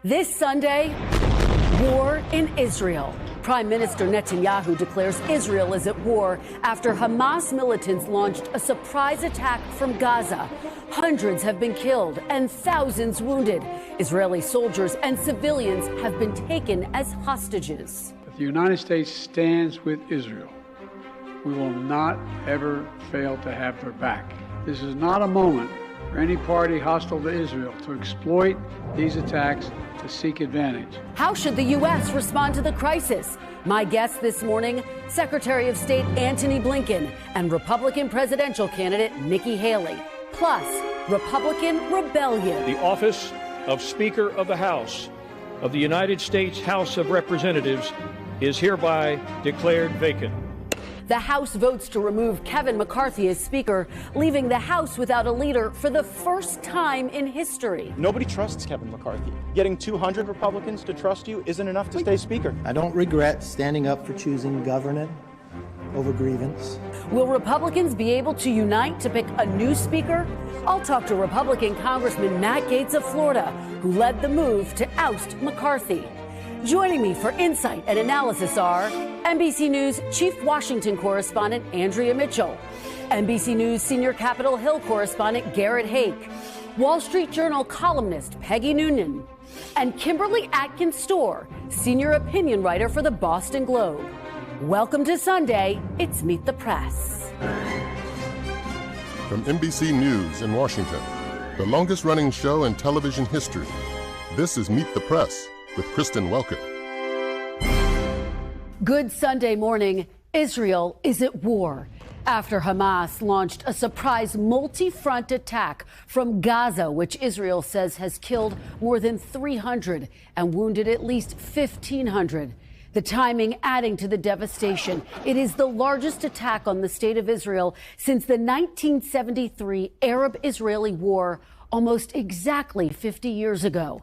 This Sunday, war in Israel. Prime Minister Netanyahu declares Israel is at war after Hamas militants launched a surprise attack from Gaza. Hundreds have been killed and thousands wounded. Israeli soldiers and civilians have been taken as hostages. The United States stands with Israel. We will not ever fail to have their back. This is not a moment for any party hostile to Israel to exploit these attacks to seek advantage. How should the U.S. respond to the crisis? My guest this morning, Secretary of State Antony Blinken and Republican presidential candidate Nikki Haley, plus Republican rebellion. The office of Speaker of the House of the United States House of Representatives is hereby declared vacant. The House votes to remove Kevin McCarthy as Speaker, leaving the House without a leader for the first time in history. Nobody trusts Kevin McCarthy. Getting 200 Republicans to trust you isn't enough to stay Speaker. I don't regret standing up for choosing governance over grievance. Will Republicans be able to unite to pick a new Speaker? I'll talk to Republican Congressman Matt Gaetz of Florida, who led the move to oust McCarthy. Joining me for insight and analysis are NBC News Chief Washington Correspondent Andrea Mitchell, NBC News Senior Capitol Hill Correspondent Garrett Hake, Wall Street Journal columnist Peggy Noonan, and Kimberly Atkins-Storr, Senior Opinion Writer for the Boston Globe. Welcome to Sunday. It's Meet the Press. From NBC News in Washington, the longest-running show in television history, this is Meet the Press with Kristen Welker. Good Sunday morning. Israel is at war after Hamas launched a surprise multi-front attack from Gaza, which Israel says has killed more than 300 and wounded at least 1,500. The timing adding to the devastation. It is the largest attack on the state of Israel since the 1973 Arab-Israeli War, almost exactly 50 years ago.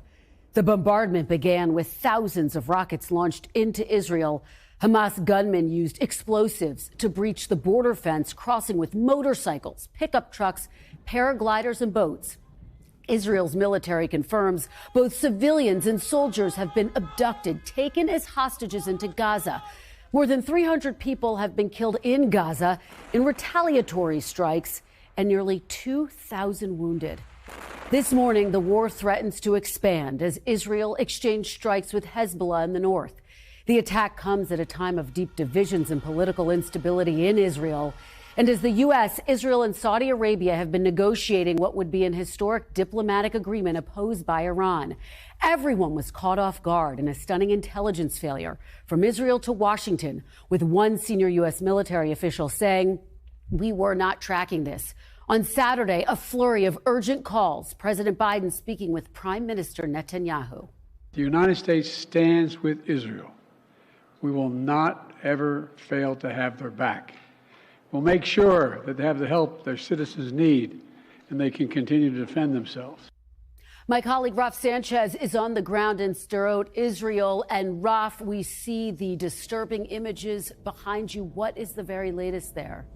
The bombardment began with thousands of rockets launched into Israel. Hamas gunmen used explosives to breach the border fence, crossing with motorcycles, pickup trucks, paragliders, and boats. Israel's military confirms both civilians and soldiers have been abducted, taken as hostages into Gaza. More than 300 people have been killed in Gaza in retaliatory strikes and nearly 2,000 wounded. This morning, the war threatens to expand as Israel exchanged strikes with Hezbollah in the north. The attack comes at a time of deep divisions and political instability in Israel. And as the U.S., Israel, and Saudi Arabia have been negotiating what would be an historic diplomatic agreement opposed by Iran, everyone was caught off guard in a stunning intelligence failure from Israel to Washington, with one senior U.S. military official saying, "We were not tracking this." On Saturday, a flurry of urgent calls, President Biden speaking with Prime Minister Netanyahu. The United States stands with Israel. We will not ever fail to have their back. We'll make sure that they have the help their citizens need and they can continue to defend themselves. My colleague Raf Sanchez is on the ground in Sderot, Israel. And Raf, we see the disturbing images behind you. What is the very latest there?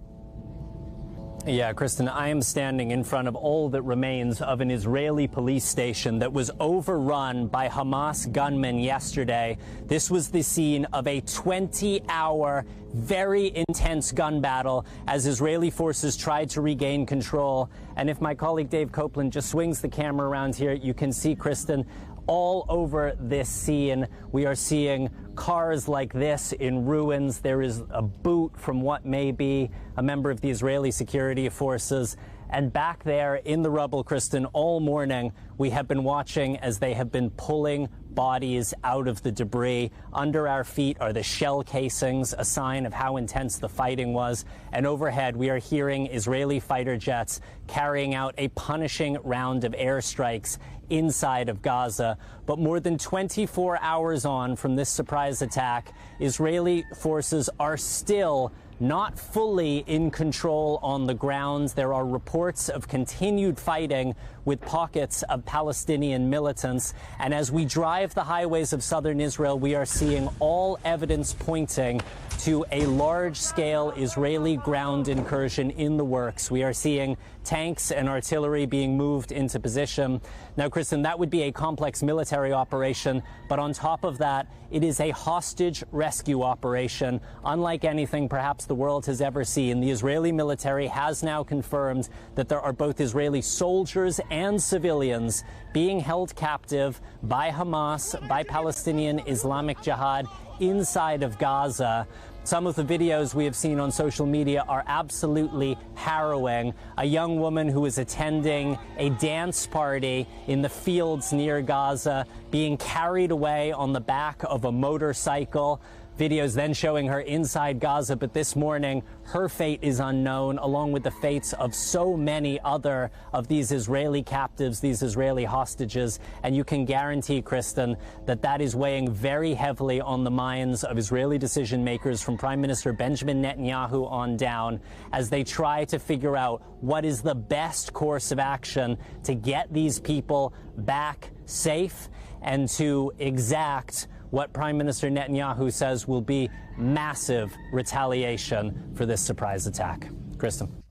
Yeah, Kristen, I am standing in front of all that remains of an Israeli police station that was overrun by Hamas gunmen yesterday. This was the scene of a 20-hour, very intense gun battle as Israeli forces tried to regain control. And if my colleague Dave Copeland just swings the camera around here, you can see, Kristen, all over this scene, we are seeing cars like this in ruins. There is a boot from what may be a member of the Israeli security forces. And back there in the rubble, Kristen, all morning, we have been watching as they have been pulling bodies out of the debris. Under our feet are the shell casings, a sign of how intense the fighting was. And overhead, we are hearing Israeli fighter jets carrying out a punishing round of airstrikes inside of Gaza. But more than 24 hours on from this surprise attack, Israeli forces are still not fully in control on the ground. There are reports of continued fighting with pockets of Palestinian militants. And as we drive the highways of southern Israel, we are seeing all evidence pointing to a large-scale Israeli ground incursion in the works. We are seeing tanks and artillery being moved into position. Now, Kristen, that would be a complex military operation, but on top of that, it is a hostage rescue operation, unlike anything perhaps the world has ever seen. The Israeli military has now confirmed that there are both Israeli soldiers and civilians being held captive by Hamas, by Palestinian Islamic Jihad, inside of Gaza. Some of the videos we have seen on social media are absolutely harrowing. A young woman who is attending a dance party in the fields near Gaza being carried away on the back of a motorcycle. Videos then showing her inside Gaza, but this morning her fate is unknown, along with the fates of so many other of these Israeli captives, these Israeli hostages. And you can guarantee, Kristen, that that is weighing very heavily on the minds of Israeli decision makers from Prime Minister Benjamin Netanyahu on down, as they try to figure out what is the best course of action to get these people back safe and to exact what Prime Minister Netanyahu says will be massive retaliation for this surprise attack. Kristen.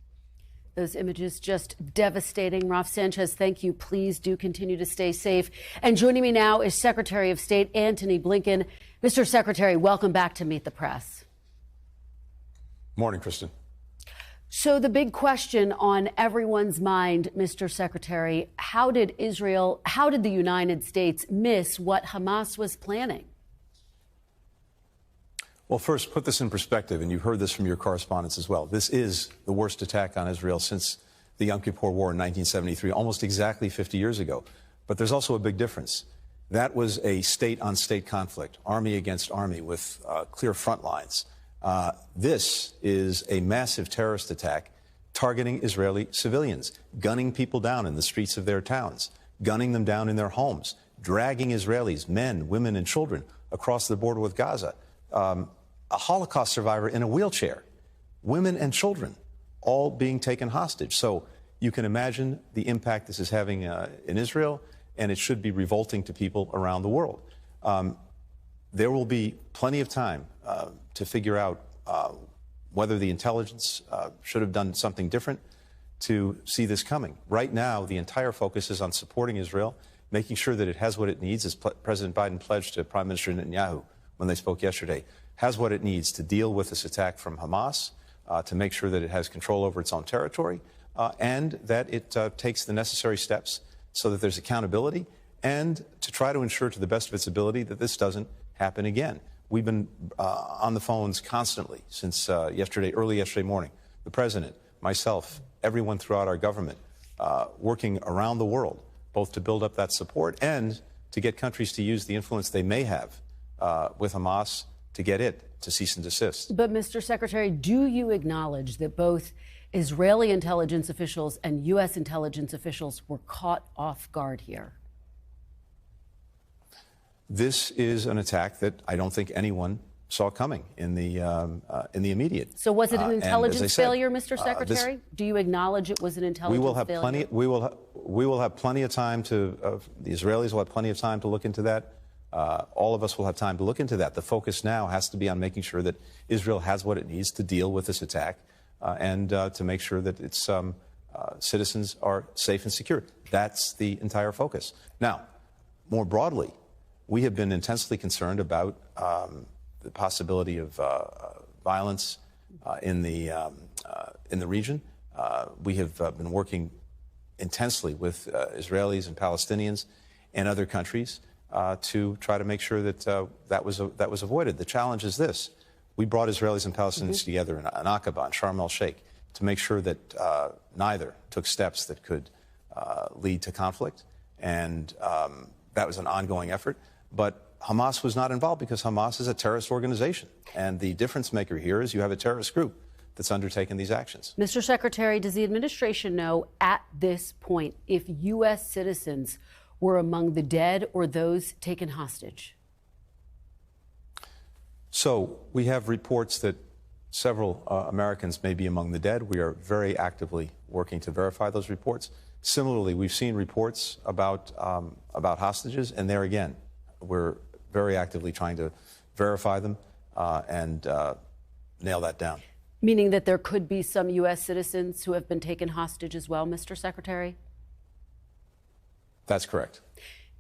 Those images just devastating. Ralph Sanchez, thank you. Please do continue to stay safe. And joining me now is Secretary of State Antony Blinken. Mr. Secretary, welcome back to Meet the Press. Morning, Kristen. So the big question on everyone's mind, Mr. Secretary, how did the United States miss what Hamas was planning? Well, first, put this in perspective, and you've heard this from your correspondents as well. This is the worst attack on Israel since the Yom Kippur War in 1973, almost exactly 50 years ago. But there's also a big difference. That was a state-on-state conflict, army against army, with clear front lines. This is a massive terrorist attack targeting Israeli civilians, gunning people down in the streets of their towns, gunning them down in their homes, dragging Israelis, men, women, and children across the border with Gaza. A Holocaust survivor in a wheelchair, women and children, all being taken hostage. So you can imagine the impact this is having in Israel, and it should be revolting to people around the world. There will be plenty of time to figure out whether the intelligence should have done something different to see this coming. Right now, the entire focus is on supporting Israel, making sure that it has what it needs, as President Biden pledged to Prime Minister Netanyahu when they spoke yesterday, has what it needs to deal with this attack from Hamas, to make sure that it has control over its own territory, and that it takes the necessary steps so that there's accountability, and to try to ensure to the best of its ability that this doesn't happen again. We've been on the phones constantly since early yesterday morning. The President, myself, everyone throughout our government, working around the world, both to build up that support and to get countries to use the influence they may have with Hamas to get it to cease and desist. But, Mr. Secretary, do you acknowledge that both Israeli intelligence officials and U.S. intelligence officials were caught off guard here? This is an attack that I don't think anyone saw coming in the immediate. So was it an intelligence failure, Mr. Secretary? Do you acknowledge it was an intelligence failure? We will have plenty of time to. The Israelis will have plenty of time to look into that. All of us will have time to look into that. The focus now has to be on making sure that Israel has what it needs to deal with this attack and to make sure that its citizens are safe and secure. That's the entire focus. Now, more broadly, we have been intensely concerned about the possibility of violence in the region. We have been working intensely with Israelis and Palestinians and other countries to try to make sure that that was avoided. The challenge is this: we brought Israelis and Palestinians together in Aqaba and Sharm el-Sheikh to make sure that neither took steps that could lead to conflict, and that was an ongoing effort. But Hamas was not involved because Hamas is a terrorist organization, and the difference maker here is you have a terrorist group that's undertaken these actions. Mr. Secretary, does the administration know at this point if U.S. citizens were among the dead or those taken hostage? So we have reports that several Americans may be among the dead. We are very actively working to verify those reports. Similarly, we've seen reports about hostages, and there again, we're very actively trying to verify them and nail that down. Meaning that there could be some U.S. citizens who have been taken hostage as well, Mr. Secretary? That's correct.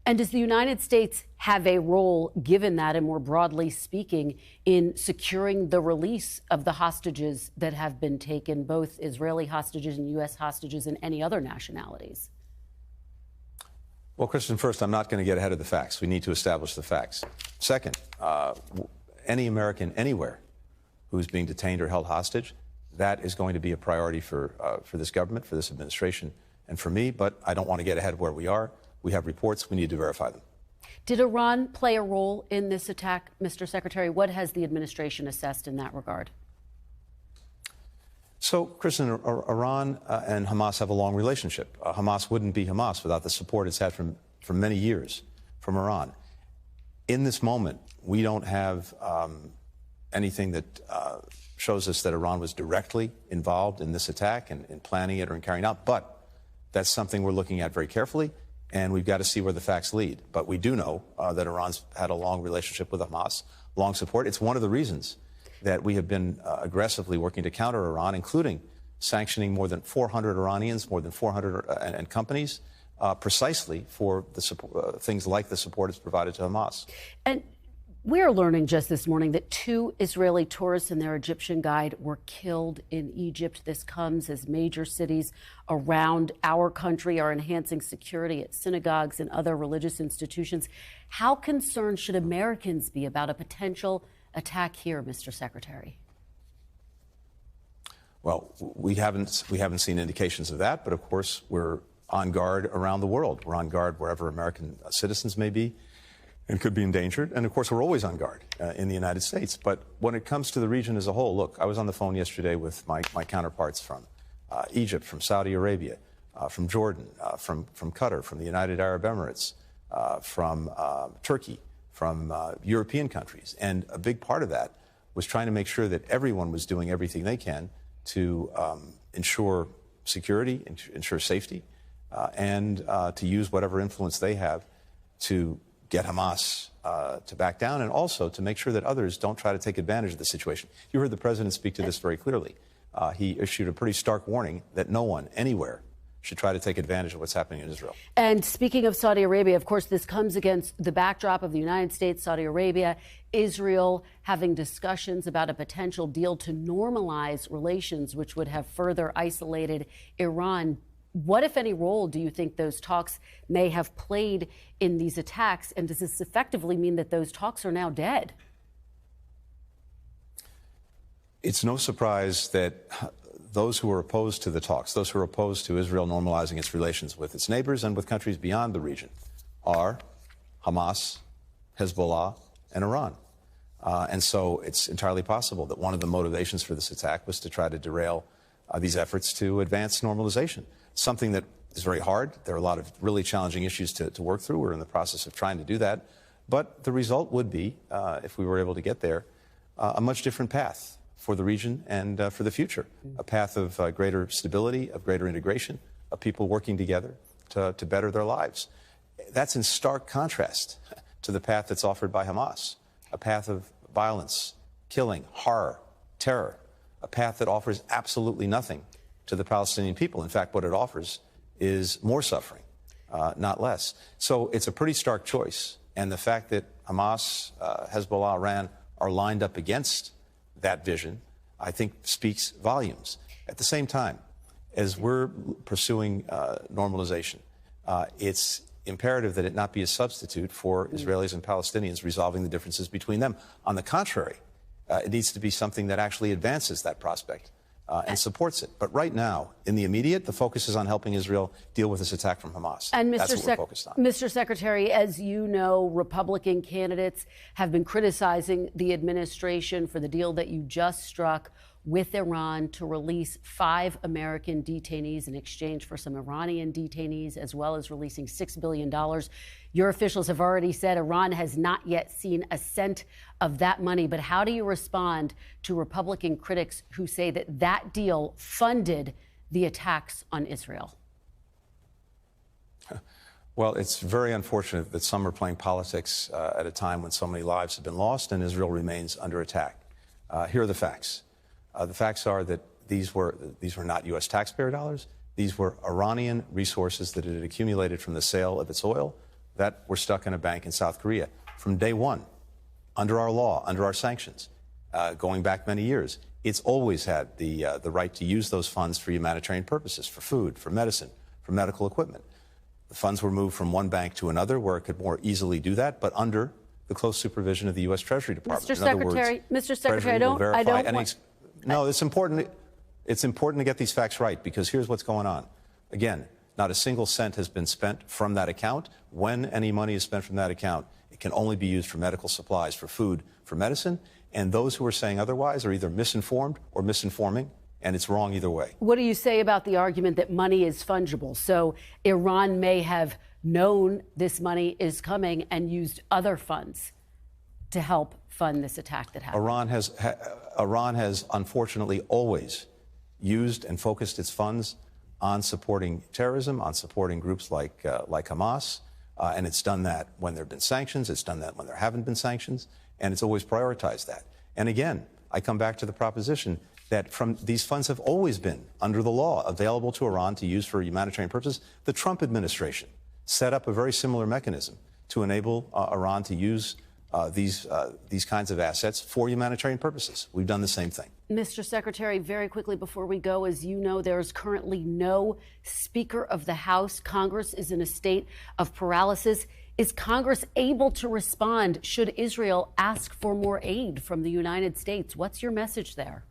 And does the United States have a role, given that, and more broadly speaking, in securing the release of the hostages that have been taken, both Israeli hostages and U.S. hostages and any other nationalities? Well, Kristen, first, I'm not going to get ahead of the facts. We need to establish the facts. Second, any American anywhere who's being detained or held hostage, that is going to be a priority for this government, for this administration, and for me, but I don't want to get ahead of where we are. We have reports. We need to verify them. Did Iran play a role in this attack, Mr. Secretary? What has the administration assessed in that regard? So, Kristen, Iran and Hamas have a long relationship. Hamas wouldn't be Hamas without the support it's had for many years from Iran. In this moment, we don't have anything that shows us that Iran was directly involved in this attack and in planning it or in carrying out, but that's something we're looking at very carefully. And we've got to see where the facts lead. But we do know that Iran's had a long relationship with Hamas, long support. It's one of the reasons that we have been aggressively working to counter Iran, including sanctioning more than 400 Iranians, more than 400 and companies, precisely for the things like the support it's provided to Hamas. And we're learning just this morning that 2 Israeli tourists and their Egyptian guide were killed in Egypt. This comes as major cities around our country are enhancing security at synagogues and other religious institutions. How concerned should Americans be about a potential attack here, Mr. Secretary? Well, we haven't seen indications of that, but of course we're on guard around the world. We're on guard wherever American citizens may be and could be endangered. And of course, we're always on guard in the United States. But when it comes to the region as a whole, look, I was on the phone yesterday with my counterparts from Egypt, from Saudi Arabia, from Jordan, from Qatar, from the United Arab Emirates, from Turkey, from European countries. And a big part of that was trying to make sure that everyone was doing everything they can to ensure security, ensure safety, and to use whatever influence they have to get Hamas to back down, and also to make sure that others don't try to take advantage of the situation. You heard the president speak to this very clearly. He issued a pretty stark warning that no one, anywhere, should try to take advantage of what's happening in Israel. And speaking of Saudi Arabia, of course, this comes against the backdrop of the United States, Saudi Arabia, Israel having discussions about a potential deal to normalize relations, which would have further isolated Iran. What, if any, role do you think those talks may have played in these attacks? And does this effectively mean that those talks are now dead? It's no surprise that those who are opposed to the talks, those who are opposed to Israel normalizing its relations with its neighbors and with countries beyond the region, are Hamas, Hezbollah, and Iran. And so it's entirely possible that one of the motivations for this attack was to try to derail these efforts to advance normalization. Something that is very hard. There are a lot of really challenging issues to work through. We're in the process of trying to do that. But the result would be, if we were able to get there, a much different path for the region and for the future. A path of greater stability, of greater integration, of people working together to better their lives. That's in stark contrast to the path that's offered by Hamas, a path of violence, killing, horror, terror, a path that offers absolutely nothing to the Palestinian people. In fact, what it offers is more suffering, not less. So it's a pretty stark choice. And the fact that Hamas, Hezbollah, Iran are lined up against that vision, I think speaks volumes. At the same time, as we're pursuing normalization, it's imperative that it not be a substitute for Israelis and Palestinians resolving the differences between them. On the contrary, it needs to be something that actually advances that prospect and supports it. But right now, in the immediate, the focus is on helping Israel deal with this attack from Hamas. And that's what we're focused on. Mr. Secretary, as you know, Republican candidates have been criticizing the administration for the deal that you just struck with Iran to release 5 American detainees in exchange for some Iranian detainees, as well as releasing $6 billion. Your officials have already said Iran has not yet seen a cent of that money. But how do you respond to Republican critics who say that that deal funded the attacks on Israel? Well, it's very unfortunate that some are playing politics at a time when so many lives have been lost and Israel remains under attack. Here are the facts. The facts are that these were not U.S. taxpayer dollars. These were Iranian resources that had accumulated from the sale of its oil that were stuck in a bank in South Korea from day one, under our law, under our sanctions, going back many years. It's always had the right to use those funds for humanitarian purposes, for food, for medicine, for medical equipment. The funds were moved from one bank to another where it could more easily do that, but under the close supervision of the U.S. Treasury Department. Mr. Secretary, I don't want... No, it's important. It's important to get these facts right, because here's what's going on. Again, not a single cent has been spent from that account. When any money is spent from that account, it can only be used for medical supplies, for food, for medicine. And those who are saying otherwise are either misinformed or misinforming, and it's wrong either way. What do you say about the argument that money is fungible? So Iran may have known this money is coming and used other funds to help fund this attack that happened. Iran has unfortunately always used and focused its funds on supporting terrorism, on supporting groups like Hamas, and it's done that when there have been sanctions. It's done that when there haven't been sanctions, and it's always prioritized that. And again, I come back to the proposition that these funds have always been, under the law, available to Iran to use for humanitarian purposes. The Trump administration set up a very similar mechanism to enable Iran to use these kinds of assets for humanitarian purposes. We've done the same thing. Mr. Secretary, very quickly before we go, as you know, there is currently no Speaker of the House. Congress is in a state of paralysis. Is Congress able to respond should Israel ask for more aid from the United States? What's your message there?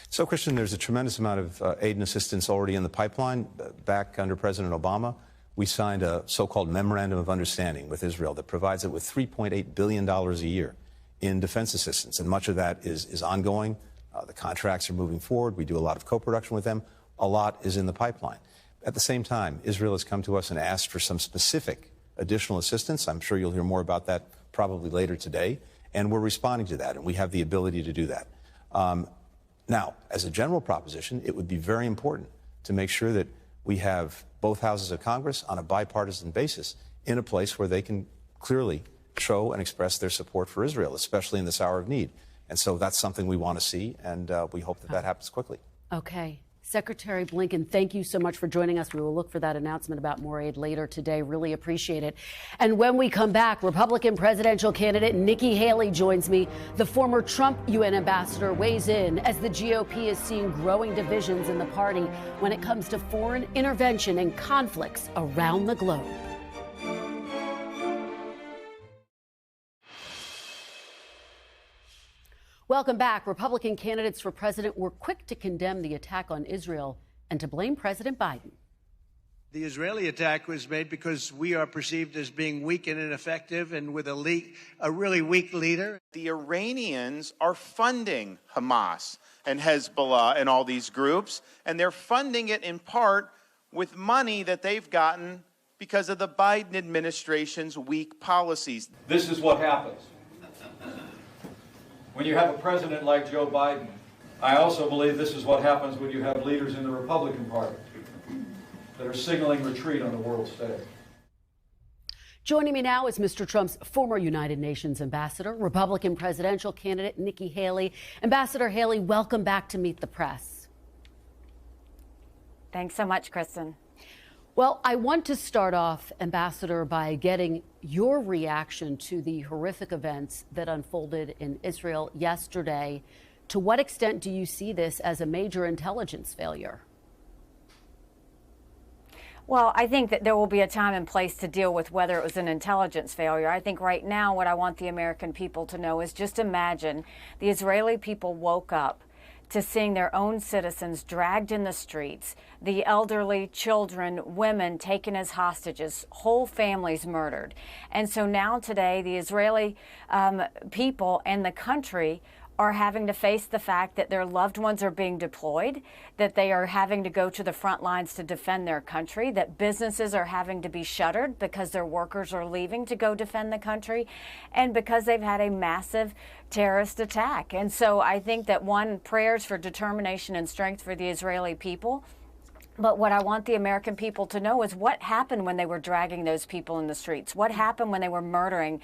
So, Christian, there's a tremendous amount of aid and assistance already in the pipeline. Back under President Obama, we signed a so-called memorandum of understanding with Israel that provides it with $3.8 billion a year in defense assistance, and much of that is ongoing. The contracts are moving forward. We do a lot of co-production with them. A lot is in the pipeline. At the same time, Israel has come to us and asked for some specific additional assistance. I'm sure you'll hear more about that probably later today, and we're responding to that, and we have the ability to do that. Now, as a general proposition, it would be very important to make sure that we have both houses of Congress on a bipartisan basis in a place where they can clearly show and express their support for Israel, especially in this hour of need. And so that's something we want to see, and we hope that that happens quickly. Okay. Secretary Blinken, thank you so much for joining us. We will look for that announcement about more aid later today. Really appreciate it. And when we come back, Republican presidential candidate Nikki Haley joins me. The former Trump UN ambassador weighs in as the GOP is seeing growing divisions in the party when it comes to foreign intervention and conflicts around the globe. Welcome back. Republican candidates for president were quick to condemn the attack on Israel and to blame President Biden. The Israeli attack was made because we are perceived as being weak and ineffective and with a really weak leader. The Iranians are funding Hamas and Hezbollah and all these groups, and they're funding it in part with money that they've gotten because of the Biden administration's weak policies. This is what happens when you have a president like Joe Biden. I also believe this is what happens when you have leaders in the Republican Party that are signaling retreat on the world stage. Joining me now is Mr. Trump's former United Nations ambassador, Republican presidential candidate Nikki Haley. Ambassador Haley, welcome back to Meet the Press. Thanks so much, Kristen. Well, I want to start off, Ambassador, by getting your reaction to the horrific events that unfolded in Israel yesterday. To what extent do you see this as a major intelligence failure? Well, I think that there will be a time and place to deal with whether it was an intelligence failure. I think right now what I want the American people to know is just imagine the Israeli people woke up to seeing their own citizens dragged in the streets, the elderly, children, women taken as hostages, whole families murdered. And so now today, the Israeli people and the country are having to face the fact that their loved ones are being deployed, that they are having to go to the front lines to defend their country, that businesses are having to be shuttered because their workers are leaving to go defend the country, and because they've had a massive terrorist attack. And so I think that prayers for determination and strength for the Israeli people. But what I want the American people to know is what happened when they were dragging those people in the streets. What happened when they were murdering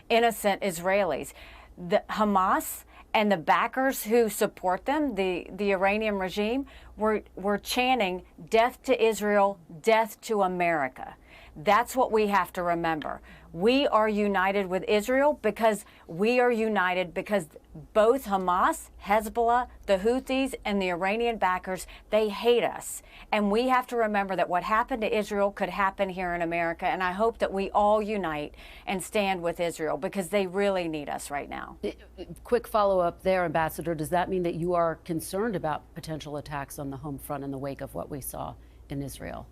innocent Israelis. The Hamas and the backers who support them, the Iranian regime, were chanting death to Israel, death to America. That's what we have to remember. We are united with Israel because we are united because both Hamas, Hezbollah, the Houthis, and the Iranian backers, they hate us. And we have to remember that what happened to Israel could happen here in America. And I hope that we all unite and stand with Israel because they really need us right now. Quick follow-up there, Ambassador. Does that mean that you are concerned about potential attacks on the home front in the wake of what we saw in Israel?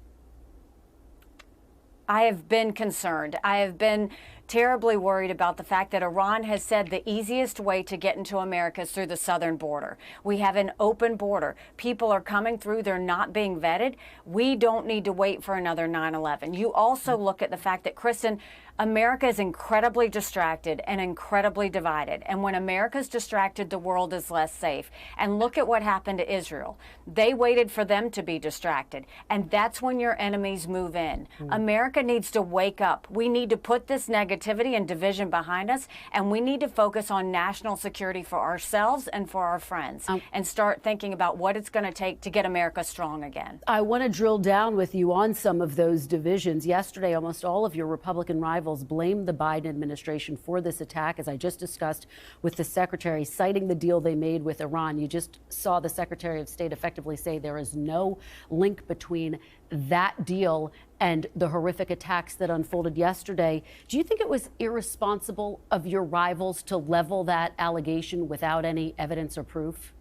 I have been concerned. I have been terribly worried about the fact that Iran has said the easiest way to get into America is through the southern border. We have an open border. People are coming through. They're not being vetted. We don't need to wait for another 9/11. You also look at the fact that, Kristen, America is incredibly distracted and incredibly divided. And when America's distracted, the world is less safe. And look at what happened to Israel. They waited for them to be distracted. And that's when your enemies move in. America needs to wake up. We need to put this negativity and division behind us. And we need to focus on national security for ourselves and for our friends and start thinking about what it's going to take to get America strong again. I want to drill down with you on some of those divisions. Yesterday, almost all of your Republican rivals blamed the Biden administration for this attack, as I just discussed with the secretary, citing the deal they made with Iran. You just saw the Secretary of State effectively say there is no link between that deal and the horrific attacks that unfolded yesterday. Do you think it was irresponsible of your rivals to level that allegation without any evidence or proof?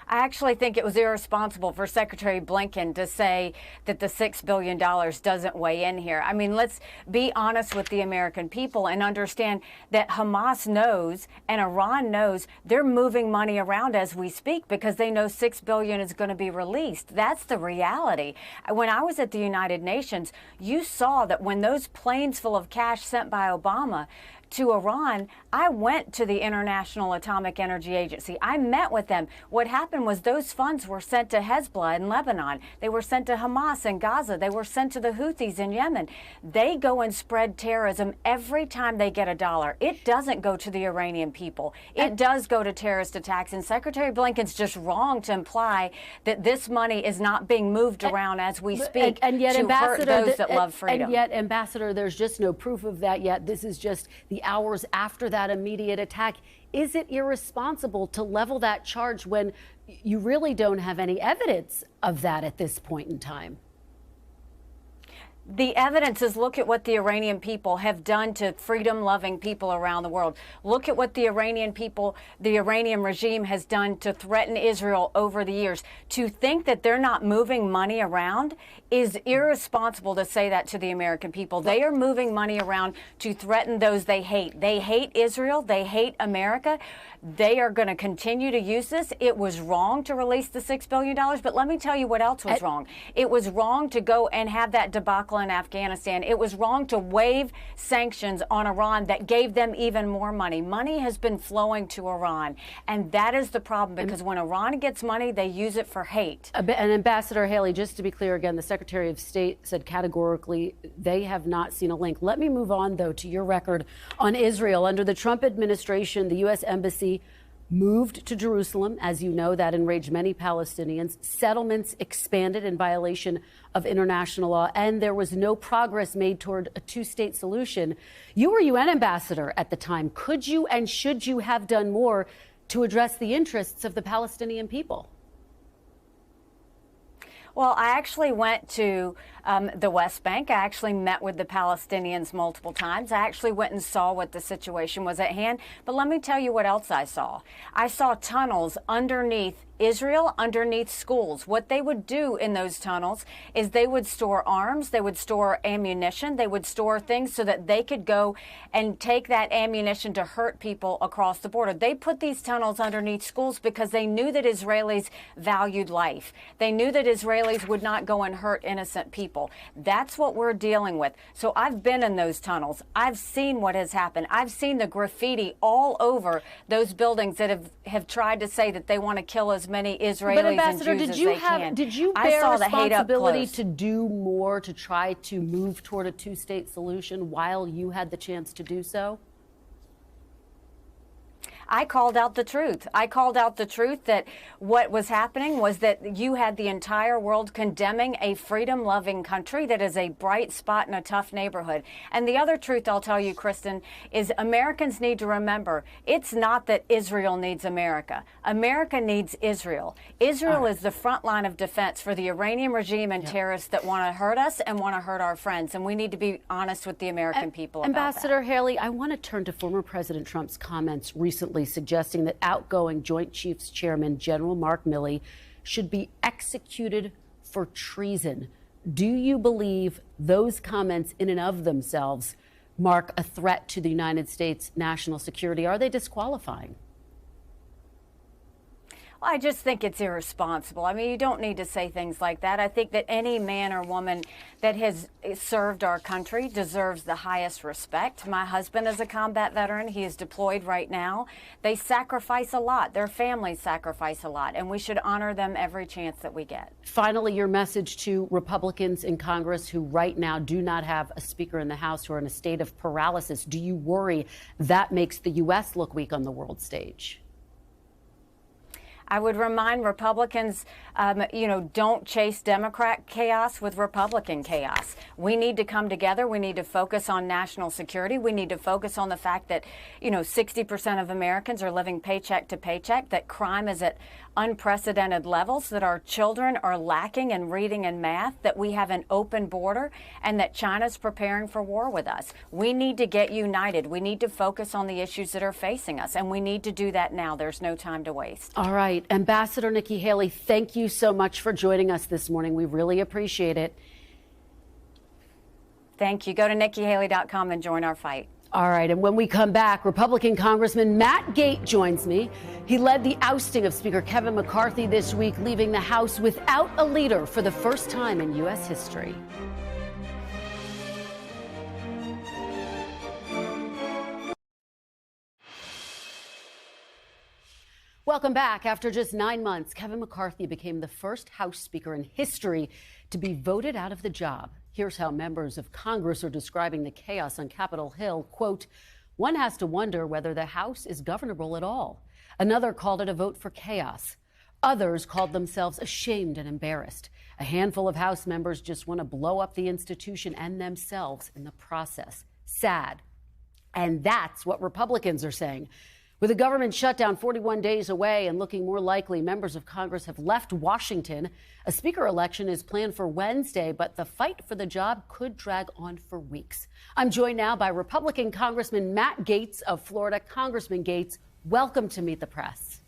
I actually think it was irresponsible for Secretary Blinken to say that the $6 billion doesn't weigh in here. I mean, let's be honest with the American people and understand that Hamas knows and Iran knows they're moving money around as we speak because they know $6 billion is going to be released. That's the reality. When I was at the United Nations, you saw that when those planes full of cash sent by Obama to Iran, I went to the International Atomic Energy Agency. I met with them. What happened was those funds were sent to Hezbollah in Lebanon. They were sent to Hamas in Gaza. They were sent to the Houthis in Yemen. They go and spread terrorism every time they get a dollar. It doesn't go to the Iranian people. It does go to terrorist attacks. And Secretary Blinken's just wrong to imply that this money is not being moved around as we speak and yet, to hurt those that love freedom. And yet, Ambassador, there's just no proof of that yet. This is just the hours after that immediate attack. Is it irresponsible to level that charge when you really don't have any evidence of that at this point in time? The evidence is, look at what the Iranian people have done to freedom-loving people around the world. Look at what the Iranian people, the Iranian regime has done to threaten Israel over the years. To think that they're not moving money around is irresponsible to say that to the American people. They are moving money around to threaten those they hate. They hate Israel. They hate America. They are going to continue to use this. It was wrong to release the $6 billion, but let me tell you what else was wrong. It was wrong to go and have that debacle in Afghanistan. It was wrong to waive sanctions on Iran that gave them even more money. Money has been flowing to Iran, and that is the problem, because when Iran gets money, they use it for hate. And Ambassador Haley, just to be clear again, the Secretary of State said categorically they have not seen a link. Let me move on, though, to your record on Israel. Under the Trump administration, the U.S. Embassy moved to Jerusalem. As you know, that enraged many Palestinians. Settlements expanded in violation of international law, and there was no progress made toward a two-state solution. You were UN ambassador at the time. Could you and should you have done more to address the interests of the Palestinian people? Well, I actually went to the West Bank. I actually met with the Palestinians multiple times. I actually went and saw what the situation was at hand. But let me tell you what else I saw. I saw tunnels underneath Israel, underneath schools. What they would do in those tunnels is they would store arms, they would store ammunition, they would store things so that they could go and take that ammunition to hurt people across the border. They put these tunnels underneath schools because they knew that Israelis valued life. They knew that Israelis Israelis would not go and hurt innocent people. That's what we're dealing with. So I've been in those tunnels. I've seen what has happened. I've seen the graffiti all over those buildings that have tried to say that they want to kill as many Israelis but Ambassador, and Jews as they can. Did you bear responsibility to do more to try to move toward a two-state solution while you had the chance to do so? I called out the truth. I called out the truth that what was happening was that you had the entire world condemning a freedom-loving country that is a bright spot in a tough neighborhood. And the other truth I'll tell you, Kristen, is Americans need to remember it's not that Israel needs America. America needs Israel. Israel is the front line of defense for the Iranian regime and terrorists that want to hurt us and want to hurt our friends. And we need to be honest with the American people about that. Ambassador Haley, I want to turn to former President Trump's comments recently suggesting that outgoing Joint Chiefs Chairman General Mark Milley should be executed for treason. Do you believe those comments in and of themselves mark a threat to the United States national security? Are they disqualifying? I just think it's irresponsible. I mean, you don't need to say things like that. I think that any man or woman that has served our country deserves the highest respect. My husband is a combat veteran. He is deployed right now. They sacrifice a lot. Their families sacrifice a lot, and we should honor them every chance that we get. Finally, your message to Republicans in Congress who right now do not have a speaker in the House, who are in a state of paralysis. Do you worry that makes the U.S. look weak on the world stage? I would remind Republicans, don't chase Democrat chaos with Republican chaos. We need to come together. We need to focus on national security. We need to focus on the fact that, 60% of Americans are living paycheck to paycheck, that crime is at unprecedented levels, that our children are lacking in reading and math, that we have an open border, and that China's preparing for war with us. We need to get united. We need to focus on the issues that are facing us, and we need to do that now. There's no time to waste. All right. Ambassador Nikki Haley, thank you so much for joining us this morning. We really appreciate it. Thank you. Go to NikkiHaley.com and join our fight. All right, and when we come back, Republican Congressman Matt Gaetz joins me. He led the ousting of Speaker Kevin McCarthy this week, leaving the House without a leader for the first time in U.S. history. Welcome back. After just 9 months, Kevin McCarthy became the first House Speaker in history to be voted out of the job. Here's how members of Congress are describing the chaos on Capitol Hill. Quote, "One has to wonder whether the House is governable at all." Another called it a vote for chaos. Others called themselves ashamed and embarrassed. A handful of House members just want to blow up the institution and themselves in the process. Sad. And that's what Republicans are saying. With the government shutdown 41 days away and looking more likely, members of Congress have left Washington. A speaker election is planned for Wednesday, but the fight for the job could drag on for weeks. I'm joined now by Republican Congressman Matt Gaetz of Florida. Congressman Gaetz, welcome to Meet the Press.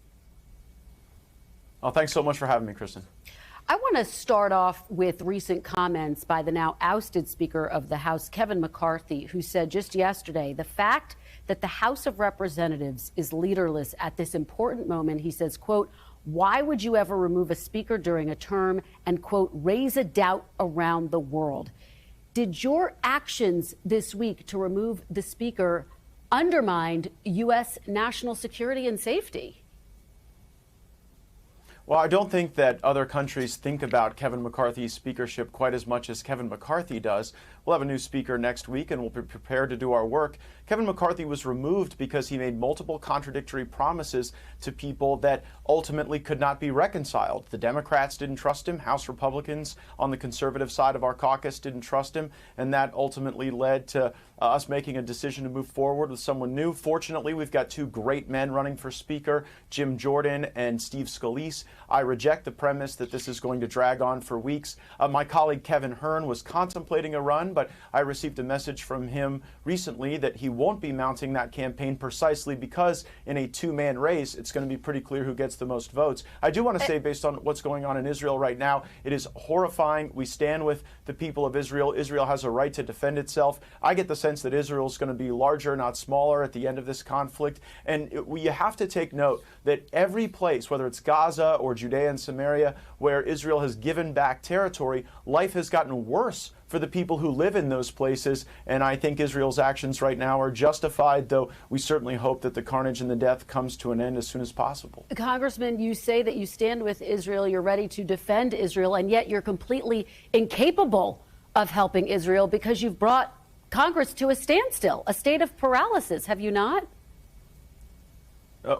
Oh, thanks so much for having me, Kristen. I want to start off with recent comments by the now ousted Speaker of the House, Kevin McCarthy, who said just yesterday the fact that the House of Representatives is leaderless at this important moment, he says, quote, "Why would you ever remove a speaker during a term and, quote, raise a doubt around the world?" Did your actions this week to remove the speaker undermine U.S. national security and safety? Well, I don't think that other countries think about Kevin McCarthy's speakership quite as much as Kevin McCarthy does. We'll have a new speaker next week, and we'll be prepared to do our work. Kevin McCarthy was removed because he made multiple contradictory promises to people that ultimately could not be reconciled. The Democrats didn't trust him. House Republicans on the conservative side of our caucus didn't trust him, and that ultimately led to us making a decision to move forward with someone new. Fortunately, we've got two great men running for Speaker, Jim Jordan and Steve Scalise. I reject the premise that this is going to drag on for weeks. My colleague Kevin Hern was contemplating a run, but I received a message from him recently that he won't be mounting that campaign precisely because in a two-man race, it's going to be pretty clear who gets the most votes. I do want to say, based on what's going on in Israel right now, it is horrifying. We stand with the people of Israel. Israel has a right to defend itself. I get the sense that Israel is going to be larger, not smaller, at the end of this conflict. And you have to take note that every place, whether it's Gaza or Judea and Samaria, where Israel has given back territory, life has gotten worse for the people who live in those places. And I think Israel's actions right now are justified, though we certainly hope that the carnage and the death comes to an end as soon as possible. Congressman, you say that you stand with Israel, you're ready to defend Israel, and yet you're completely incapable of helping Israel because you've brought Congress to a standstill, a state of paralysis, have you not?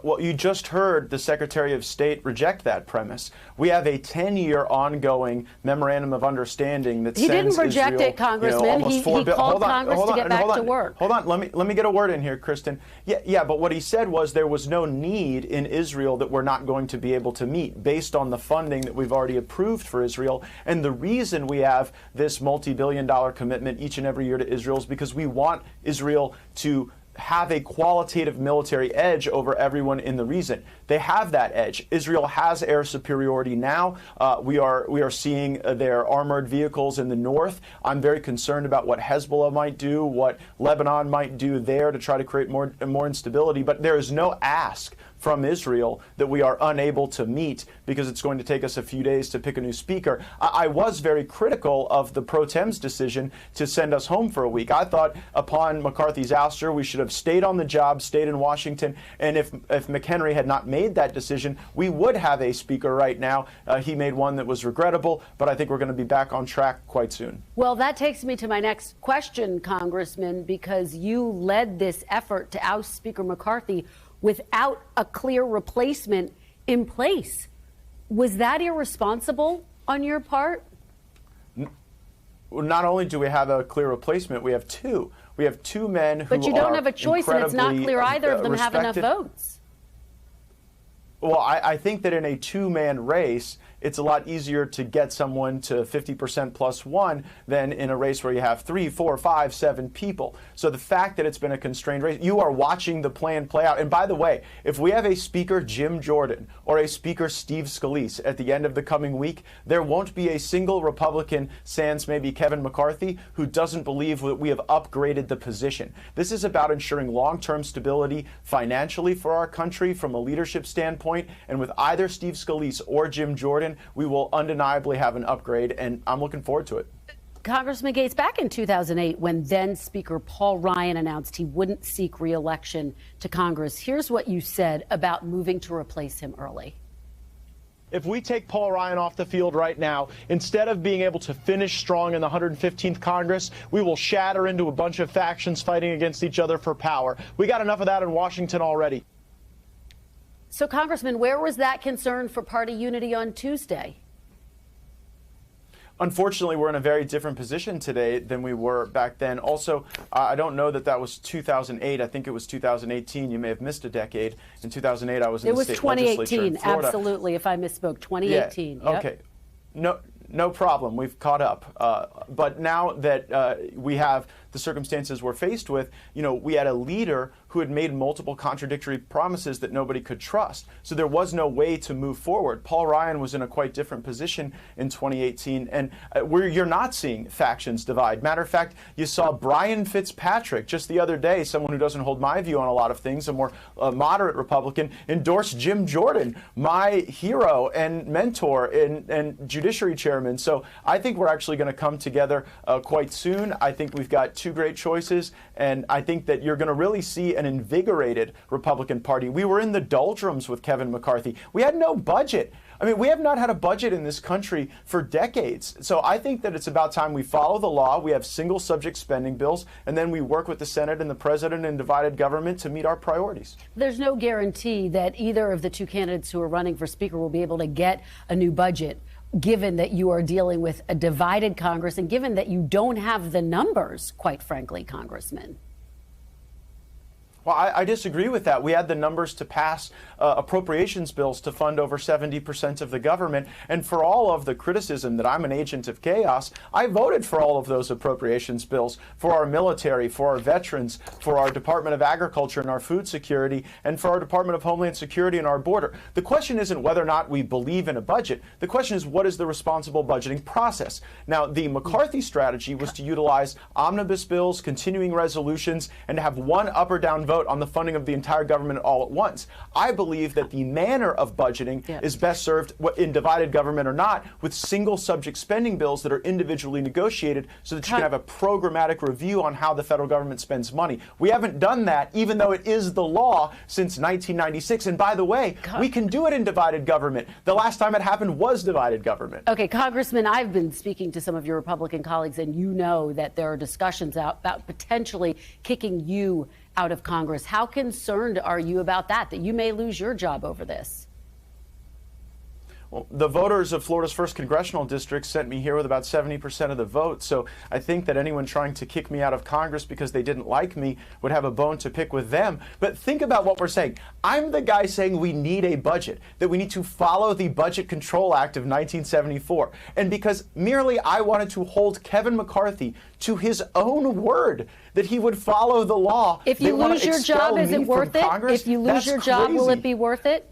Well, you just heard the Secretary of State reject that premise. We have a 10-year ongoing memorandum of understanding that he sends didn't reject Israel, it, Congressman. He called Congress to get back to work. Hold on, let me get a word in here, Kristen. Yeah, but what he said was there was no need in Israel that we're not going to be able to meet based on the funding that we've already approved for Israel. And the reason we have this multi-billion-dollar commitment each and every year to Israel is because we want Israel to have a qualitative military edge over everyone in the region. They have that edge. Israel has air superiority now. We are seeing their armored vehicles in the north. I'm very concerned about what Hezbollah might do, what Lebanon might do there to try to create more instability. But there is no ask from Israel that we are unable to meet because it's going to take us a few days to pick a new speaker. I was very critical of the pro tem's decision to send us home for a week. I thought upon McCarthy's ouster, we should have stayed on the job, stayed in Washington, and if McHenry had not made that decision, we would have a speaker right now. He made one that was regrettable, but I think we're going to be back on track quite soon. Well, that takes me to my next question, Congressman, because you led this effort to oust Speaker McCarthy without a clear replacement in place. Was that irresponsible on your part? Not only do we have a clear replacement, we have two. We have two men who are But you don't have a choice, and it's not clear either of them have enough votes. Well, I think that in a two-man race, it's a lot easier to get someone to 50% plus one than in a race where you have 3, 4, 5, 7 people. So the fact that it's been a constrained race, you are watching the plan play out. And by the way, if we have a Speaker Jim Jordan or a Speaker Steve Scalise at the end of the coming week, there won't be a single Republican, sans maybe Kevin McCarthy, who doesn't believe that we have upgraded the position. This is about ensuring long-term stability financially for our country from a leadership standpoint. And with either Steve Scalise or Jim Jordan, we will undeniably have an upgrade, and I'm looking forward to it. Congressman Gaetz, back in 2008, when then Speaker Paul Ryan announced he wouldn't seek re-election to Congress, here's what you said about moving to replace him early. If we take Paul Ryan off the field right now, instead of being able to finish strong in the 115th Congress, we will shatter into a bunch of factions fighting against each other for power. We got enough of that in Washington already. So, Congressman, where was that concern for party unity on Tuesday? Unfortunately, we're in a very different position today than we were back then. Also, I don't know that that was 2008. I think it was 2018. You may have missed a decade. In 2008, I was in the state legislature in Florida. It was 2018, absolutely, if I misspoke. 2018. Yeah. Okay. Yep. No problem. We've caught up. But now that we have the circumstances we're faced with, we had a leader who had made multiple contradictory promises that nobody could trust. So there was no way to move forward. Paul Ryan was in a quite different position in 2018, and you're not seeing factions divide. Matter of fact, you saw Brian Fitzpatrick just the other day, someone who doesn't hold my view on a lot of things, a more moderate Republican, endorse Jim Jordan, my hero and mentor and judiciary chairman. So I think we're actually going to come together quite soon. I think we've got two great choices, and I think that you're going to really see an invigorated Republican Party. We were in the doldrums with Kevin McCarthy. We had no budget. I mean, we have not had a budget in this country for decades. So I think that it's about time we follow the law. We have single subject spending bills, and then we work with the Senate and the President in divided government to meet our priorities. There's no guarantee that either of the two candidates who are running for Speaker will be able to get a new budget, given that you are dealing with a divided Congress and given that you don't have the numbers, quite frankly, Congressman. Well, I disagree with that. We had the numbers to pass appropriations bills to fund over 70% of the government. And for all of the criticism that I'm an agent of chaos, I voted for all of those appropriations bills for our military, for our veterans, for our Department of Agriculture and our food security, and for our Department of Homeland Security and our border. The question isn't whether or not we believe in a budget. The question is, what is the responsible budgeting process? Now, the McCarthy strategy was to utilize omnibus bills, continuing resolutions, and to have one up or down vote on the funding of the entire government all at once. I believe that the manner of budgeting is best served, in divided government or not, with single subject spending bills that are individually negotiated so that you can have a programmatic review on how the federal government spends money. We haven't done that, even though it is the law since 1996. And by the way, we can do it in divided government. The last time it happened was divided government. Okay, Congressman, I've been speaking to some of your Republican colleagues, and you know that there are discussions about potentially kicking you out of Congress. How concerned are you about that you may lose your job over this? Well, the voters of Florida's 1st Congressional District sent me here with about 70% of the vote, so I think that anyone trying to kick me out of Congress because they didn't like me would have a bone to pick with them. But think about what we're saying. I'm the guy saying we need a budget, that we need to follow the Budget Control Act of 1974. And because merely I wanted to hold Kevin McCarthy to his own word that he would follow the law. If you lose your job, is it worth it? If you lose your job, will it be worth it?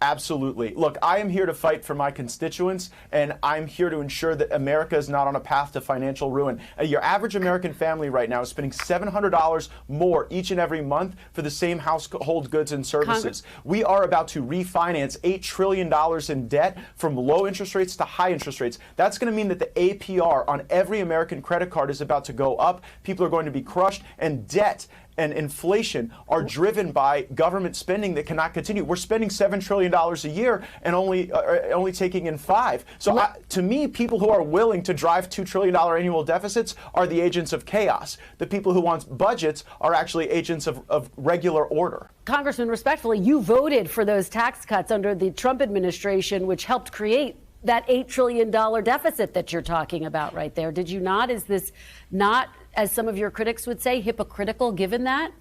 Absolutely. Look, I am here to fight for my constituents, and I'm here to ensure that America is not on a path to financial ruin. Your average American family right now is spending $700 more each and every month for the same household goods and services. We are about to refinance $8 trillion in debt from low interest rates to high interest rates. That's going to mean that the APR on every American credit card is about to go up. People are going to be crushed, and debt and inflation are driven by government spending that cannot continue. We're spending $7 trillion a year and only taking in $5 trillion. So to me, people who are willing to drive $2 trillion annual deficits are the agents of chaos. The people who want budgets are actually agents of regular order. Congressman, respectfully, you voted for those tax cuts under the Trump administration, which helped create that $8 trillion deficit that you're talking about right there. Did you not? Is this not, as some of your critics would say, hypocritical given that?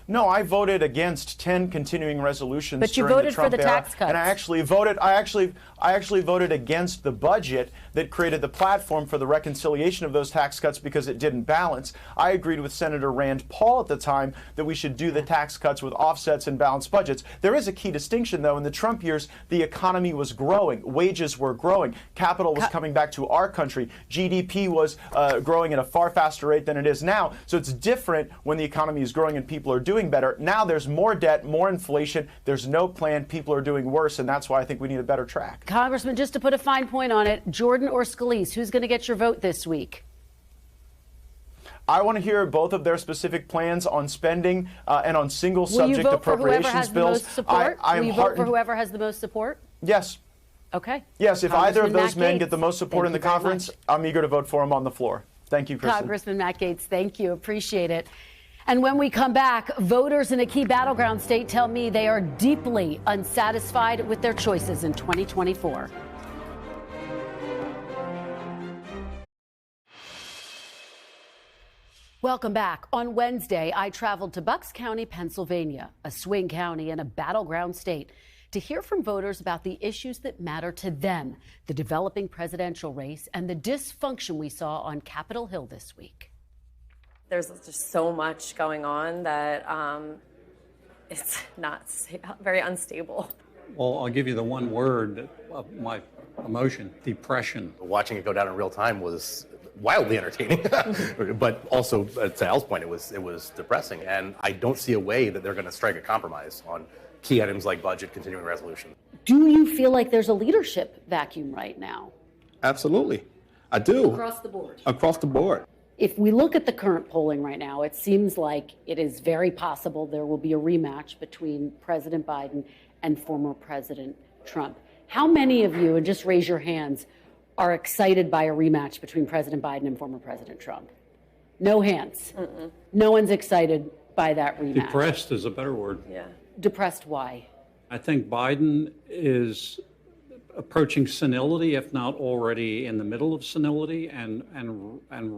No, I voted against 10 continuing resolutions. But you during voted the Trump for the era, tax cuts. and I actually voted against the budget that created the platform for the reconciliation of those tax cuts because it didn't balance. I agreed with Senator Rand Paul at the time that we should do the tax cuts with offsets and balanced budgets. There is a key distinction, though. In the Trump years, the economy was growing, wages were growing, capital was coming back to our country, GDP was growing at a far faster rate than it is now. So it's different when the economy is growing and people are doing better. Now there's more debt, more inflation. There's no plan. People are doing worse, and that's why I think we need a better track. Congressman, just to put a fine point on it, Jordan or Scalise, who's going to get your vote this week? I want to hear both of their specific plans on spending and on single subject appropriations bills. Will you vote for whoever has the most support? Yes. Okay. Yes, if either of those men get the most support in the Thank you very conference, much. I'm eager to vote for him on the floor. Thank you, Kristen. Congressman Matt Gaetz, thank you. Appreciate it. And when we come back, voters in a key battleground state tell me they are deeply unsatisfied with their choices in 2024. Welcome back. On Wednesday, I traveled to Bucks County, Pennsylvania, a swing county and a battleground state, to hear from voters about the issues that matter to them, the developing presidential race, and the dysfunction we saw on Capitol Hill this week. There's just so much going on that it's not very unstable. Well, I'll give you the one word of my emotion: depression. Watching it go down in real time was wildly entertaining, but also, to Al's point, it was depressing. And I don't see a way that they're going to strike a compromise on key items like budget, continuing resolution. Do you feel like there's a leadership vacuum right now? Absolutely. I do. Across the board? Across the board. If we look at the current polling right now, it seems like it is very possible there will be a rematch between President Biden and former President Trump. How many of you, and just raise your hands, are excited by a rematch between President Biden and former President Trump? No hands. Mm-mm. No one's excited by that rematch. Depressed is a better word. Yeah. Depressed why? I think Biden is approaching senility, if not already in the middle of senility, and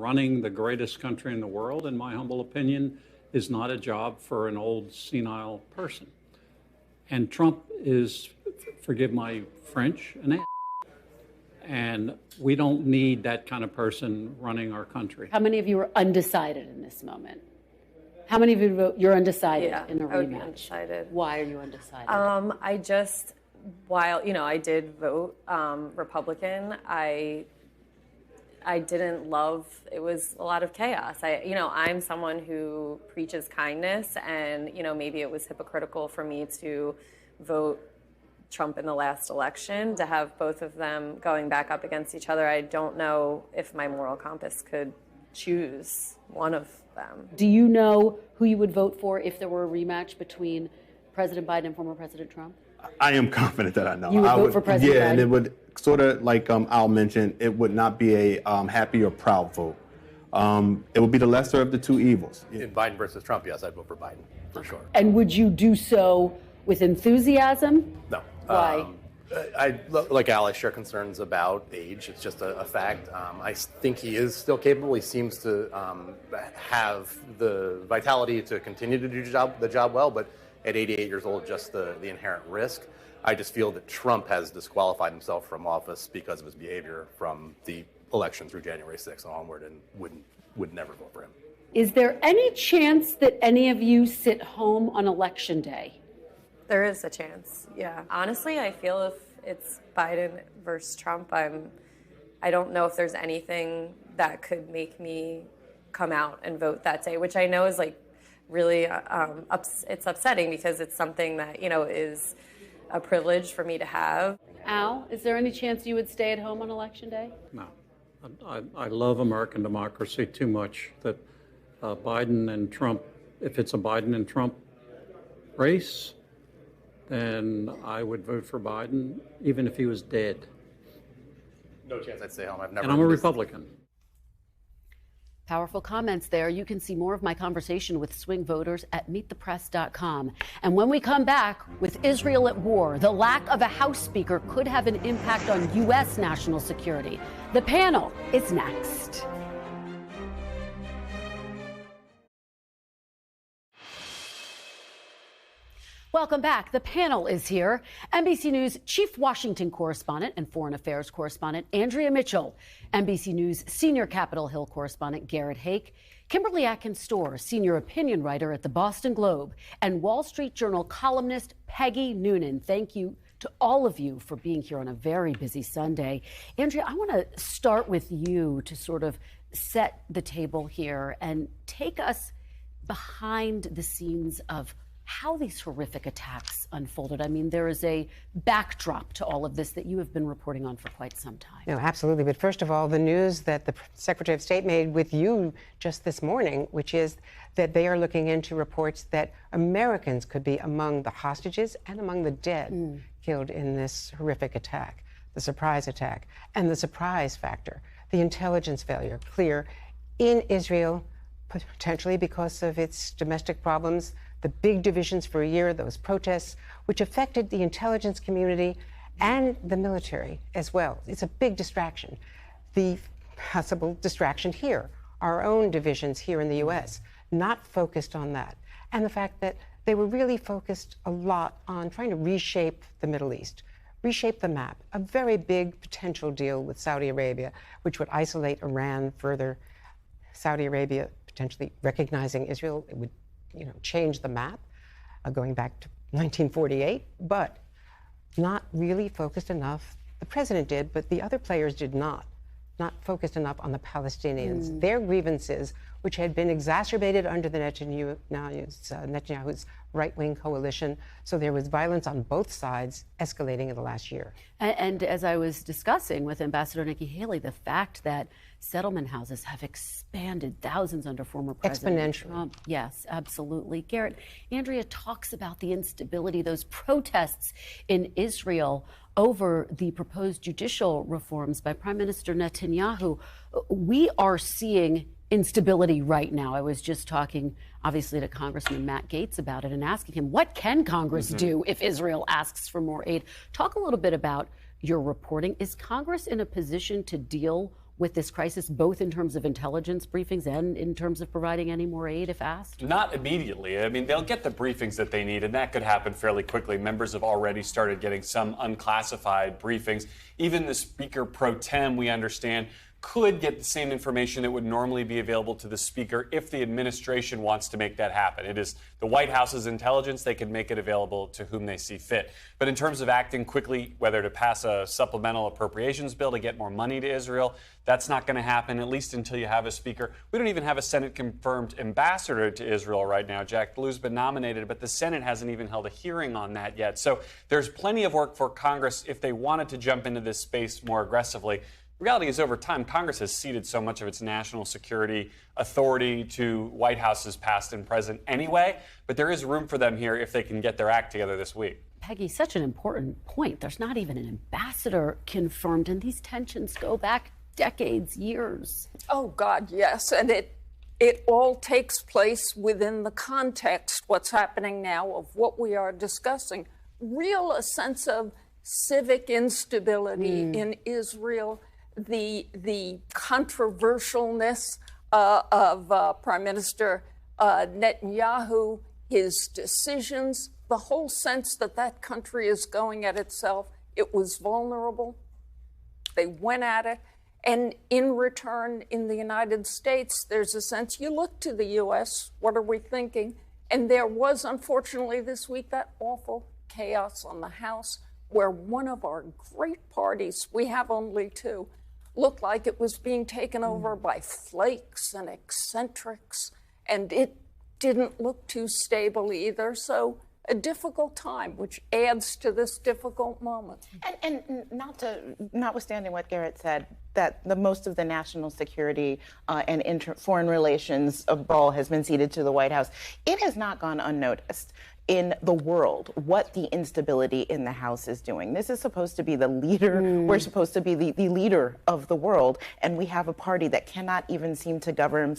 running the greatest country in the world, in my humble opinion, is not a job for an old senile person. And Trump is, forgive my French, an ass. And we don't need that kind of person running our country. How many of you are undecided in this moment? How many of you vote you're undecided in a rematch? I would be undecided. Why are you undecided? While I did vote Republican, I didn't love, it was a lot of chaos. I'm someone who preaches kindness, and maybe it was hypocritical for me to vote Trump in the last election, to have both of them going back up against each other. I don't know if my moral compass could choose one of them. Do you know who you would vote for if there were a rematch between President Biden and former President Trump? I am confident that I know. You would vote for President Biden? Yeah, and it would sort of like Al mentioned, it would not be a happy or proud vote. It would be the lesser of the two evils. In Biden versus Trump, yes, I'd vote for Biden, for sure. And would you do so with enthusiasm? No. Why? Like Al, I share concerns about age. It's just a fact. I think he is still capable. He seems to have the vitality to continue to do the job well, but at 88 years old, just the inherent risk. I just feel that Trump has disqualified himself from office because of his behavior from the election through January 6th and onward, and would never vote for him. Is there any chance that any of you sit home on Election Day? There is a chance, yeah. Honestly, I feel if it's Biden versus Trump, I don't know if there's anything that could make me come out and vote that day, which I know is really, it's upsetting because it's something that, is a privilege for me to have. Al, is there any chance you would stay at home on Election Day? No. I love American democracy too much that Biden and Trump, if it's a Biden and Trump race, then I would vote for Biden, even if he was dead. No chance I'd stay home. And I'm a Republican. Powerful comments there. You can see more of my conversation with swing voters at meetthepress.com. And when we come back, with Israel at war, the lack of a House Speaker could have an impact on U.S. national security. The panel is next. Welcome back. The panel is here. NBC News Chief Washington Correspondent and Foreign Affairs Correspondent Andrea Mitchell, NBC News Senior Capitol Hill Correspondent Garrett Hake, Kimberly Atkins-Storr, Senior Opinion Writer at the Boston Globe, and Wall Street Journal columnist Peggy Noonan. Thank you to all of you for being here on a very busy Sunday. Andrea, I want to start with you to sort of set the table here and take us behind the scenes of how these horrific attacks unfolded. I mean, there is a backdrop to all of this that you have been reporting on for quite some time. No, absolutely. But first of all, the news that the Secretary of State made with you just this morning, which is that they are looking into reports that Americans could be among the hostages and among the dead killed in this horrific attack, the surprise attack, and the surprise factor, the intelligence failure, clear in Israel, potentially because of its domestic problems, the big divisions for a year, those protests, which affected the intelligence community and the military as well. It's a big distraction. The possible distraction here, our own divisions here in the U.S., not focused on that. And the fact that they were really focused a lot on trying to reshape the Middle East, reshape the map, a very big potential deal with Saudi Arabia, which would isolate Iran further. Saudi Arabia potentially recognizing Israel, it would change the map, going back to 1948, but not really focused enough. The president did, but the other players did not focused enough on the Palestinians, their grievances, which had been exacerbated under the Netanyahu's right-wing coalition. So there was violence on both sides escalating in the last year. And as I was discussing with Ambassador Nikki Haley, the fact that settlement houses have expanded thousands under former President Trump. Yes, absolutely. Garrett, Andrea talks about the instability, those protests in Israel over the proposed judicial reforms by Prime Minister Netanyahu. We are seeing instability right now. I was just talking, obviously, to Congressman Matt Gaetz about it and asking him, what can Congress do if Israel asks for more aid? Talk a little bit about you're reporting. Is Congress in a position to deal with this crisis, both in terms of intelligence briefings and in terms of providing any more aid if asked? Not immediately. I mean, they'll get the briefings that they need, and that could happen fairly quickly. Members have already started getting some unclassified briefings. Even the Speaker pro tem, we understand, could get the same information that would normally be available to the Speaker if the administration wants to make that happen. It is the White House's intelligence. They can make it available to whom they see fit. But in terms of acting quickly, whether to pass a supplemental appropriations bill to get more money to Israel, that's not going to happen, at least until you have a Speaker. We don't even have a Senate-confirmed ambassador to Israel right now. Jack Blue's been nominated, but the Senate hasn't even held a hearing on that yet. So there's plenty of work for Congress if they wanted to jump into this space more aggressively. The reality is, over time, Congress has ceded so much of its national security authority to White Houses past and present anyway, but there is room for them here if they can get their act together this week. Peggy, such an important point. There's not even an ambassador confirmed, and these tensions go back decades, years. Oh, God, yes. And it all takes place within the context, what's happening now, of what we are discussing. A sense of civic instability in Israel. The controversialness of Prime Minister Netanyahu, his decisions, the whole sense that that country is going at itself. It was vulnerable. They went at it. And in return, in the United States, there's a sense, you look to the U.S., what are we thinking? And there was, unfortunately, this week, that awful chaos on the House where one of our great parties, we have only two, looked like it was being taken over by flakes and eccentrics, and it didn't look too stable either. So a difficult time, which adds to this difficult moment. And notwithstanding what Garrett said, that the most of the national security and foreign relations ball has been ceded to the White House, it has not gone unnoticed in the world what the instability in the House is doing. This is supposed to be the leader. We're supposed to be the leader of the world, and we have a party that cannot even seem to govern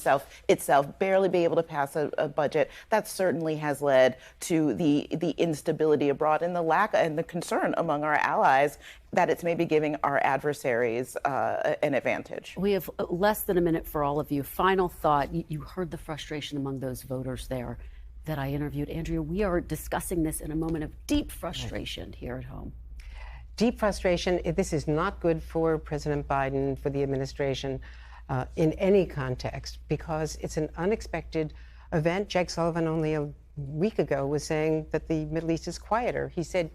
itself, barely be able to pass a budget. That certainly has led to the instability abroad and the lack and the concern among our allies that it's maybe giving our adversaries an advantage. We have less than a minute for all of you. Final thought. You heard the frustration among those voters there that I interviewed. Andrea, we are discussing this in a moment of deep frustration here at home. Deep frustration. This is not good for President Biden, for the administration, in any context, because it's an unexpected event. Jake Sullivan only a week ago was saying that the Middle East is quieter. He said,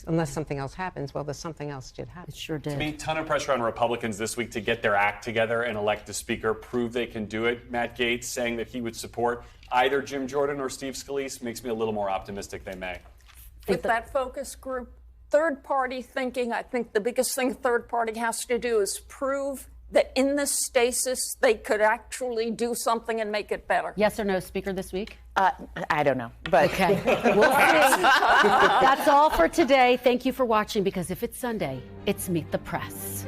unless something else happens. Well, something else did happen. It sure did. To me, a ton of pressure on Republicans this week to get their act together and elect a speaker, prove they can do it. Matt Gaetz saying that he would support either Jim Jordan or Steve Scalise makes me a little more optimistic they may. With that focus group, third-party thinking, I think the biggest thing third party has to do is prove that in this stasis they could actually do something and make it better. Yes or no, Speaker, this week? I don't know, but okay. We'll see. That's all for today. Thank you for watching, because if it's Sunday, it's Meet the Press.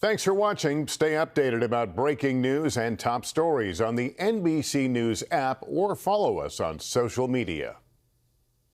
Thanks for watching. Stay updated about breaking news and top stories on the NBC News app or follow us on social media.